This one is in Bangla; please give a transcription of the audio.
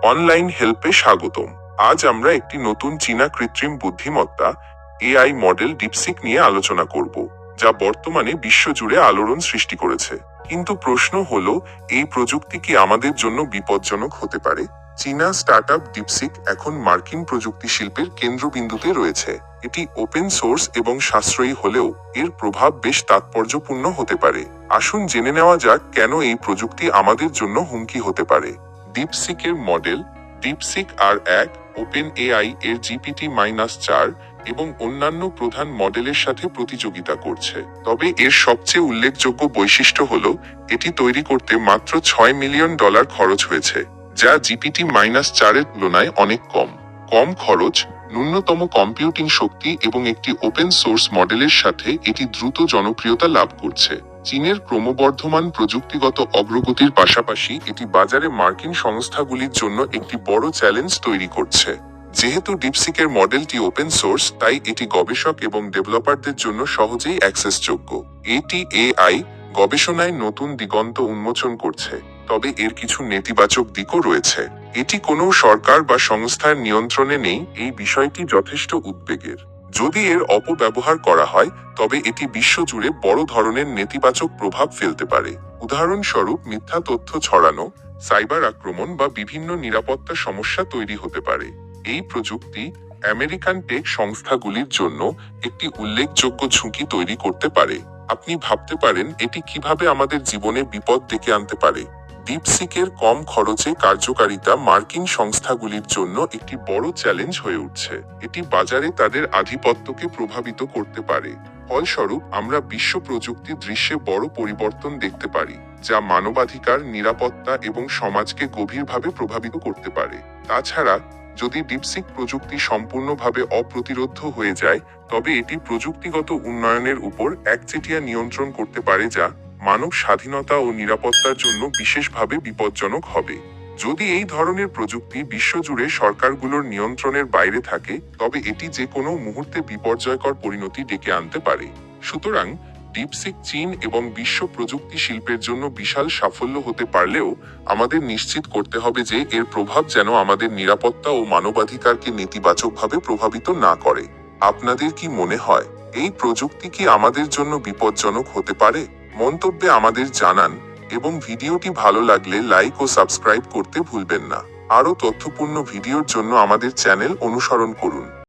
অনলাইন হেল্পে স্বাগতম। আজ আমরা একটি নতুন চীনা কৃত্রিম বুদ্ধিমত্তা এআই মডেল ডিপসিক নিয়ে আলোচনা করব, যা বর্তমানে বিশ্বজুড়ে আলোড়ন সৃষ্টি করেছে। কিন্তু প্রশ্ন হলো, এই প্রযুক্তি কি আমাদের জন্য বিপজ্জনক হতে পারে? চীনা স্টার্টআপ ডিপসিক এখন মার্কিন প্রযুক্তি শিল্পের কেন্দ্রবিন্দুতে রয়েছে। এটি ওপেন সোর্স এবং সাশ্রয়ী হলেও এর প্রভাব বেশ তাৎপর্যপূর্ণ হতে পারে। আসুন জেনে নেওয়া যাক কেন এই প্রযুক্তি আমাদের জন্য হুমকি হতে পারে। ডিপসিকের মডেল ডিপসিক আর1 ওপেন এআই এর GPT-4 এবং অন্যান্য প্রধান মডেলের সাথে প্রতিযোগিতা করছে। তবে এর সবচেয়ে উল্লেখযোগ্য বৈশিষ্ট্য হল এটি তৈরি করতে মাত্র $6 মিলিয়ন খরচ হয়েছে, যা GPT-4 এর তুলনায় অনেক কম। কম খরচ, ন্যূনতম কম্পিউটিং শক্তি এবং একটি ওপেন সোর্স মডেলের সাথে এটি দ্রুত জনপ্রিয়তা লাভ করছে। চীনের ক্রমবর্ধমান প্রযুক্তিগত অগ্রগতির পাশাপাশি এটি বাজারে মার্কিন সংস্থাগুলির জন্য একটি বড় চ্যালেঞ্জ তৈরি করছে। যেহেতু ডিপসিকের মডেলটি ওপেন সোর্স, তাই এটি গবেষক এবং ডেভেলপারদের জন্য সহজেই অ্যাক্সেসযোগ্য। এটি এআই গবেষণায় নতুন দিগন্ত উন্মোচন করছে, তবে এর কিছু নেতিবাচক দিকও রয়েছে। এটি কোনো সরকার বা সংস্থার নিয়ন্ত্রণে নেই, এই বিষয়টি যথেষ্ট উদ্বেগের। যদি এর অপব্যবহার করা হয়, তবে এটি বিশ্বজুড়ে বড় ধরনের নেতিবাচক প্রভাব ফেলতে পারে। উদাহরণস্বরূপ, মিথ্যা তথ্য ছড়ানো, সাইবার আক্রমণ বা বিভিন্ন নিরাপত্তা সমস্যা তৈরি হতে পারে। এই প্রযুক্তি আমেরিকান টেক সংস্থাগুলির জন্য একটি উল্লেখযোগ্য ঝুঁকি তৈরি করতে পারে। আপনি ভাবতে পারেন, এটি কিভাবে আমাদের জীবনে বিপদ ডেকে আনতে পারে? ডিপসিকের কম খরচে কার্যকারিতা মার্কিন সংস্থাগুলির জন্য একটি বড় চ্যালেঞ্জ হয়ে উঠছে। এটি বাজারে তাদের আধিপত্যকে প্রভাবিত করতে পারে। ফলস্বরূপ, আমরা বিশ্ব প্রযুক্তি দৃশ্যে বড় পরিবর্তন দেখতে পারি, যা মানবাধিকার, নিরাপত্তা এবং সমাজকে গভীরভাবে প্রভাবিত করতে পারে। তাছাড়া, যদি ডিপসিক প্রযুক্তি সম্পূর্ণভাবে অপ্রতিরোধ্য হয়ে যায়, তবে এটি প্রযুক্তিগত উন্নয়নের উপর একচেটিয়া নিয়ন্ত্রণ করতে পারে, যা মানব স্বাধীনতা ও নিরাপত্তার জন্য বিশেষভাবে বিপজ্জনক হবে। যদি এই ধরনের প্রযুক্তি বিশ্বজুড়ে সরকারগুলোর নিয়ন্ত্রণের বাইরে থাকে, তবে এটি যে কোনো মুহূর্তে বিপর্যয়কর পরিণতি ডেকে আনতে পারে। সুতরাং, ডিপসিক চীন এবং বিশ্ব প্রযুক্তি শিল্পের জন্য বিশাল সাফল্য হতে পারলেও আমাদের নিশ্চিত করতে হবে যে এর প্রভাব যেন আমাদের নিরাপত্তা ও মানবাধিকারকে নেতিবাচকভাবে প্রভাবিত না করে। আপনাদের কি মনে হয়, এই প্রযুক্তি কি আমাদের জন্য বিপজ্জনক হতে পারে? মন্তব্যে আমাদের জানান এবং ভিডিওটি ভালো লাগলে লাইক ও সাবস্ক্রাইব করতে ভুলবেন না। আরও তথ্যপূর্ণ ভিডিওর জন্য আমাদের চ্যানেল অনুসরণ করুন।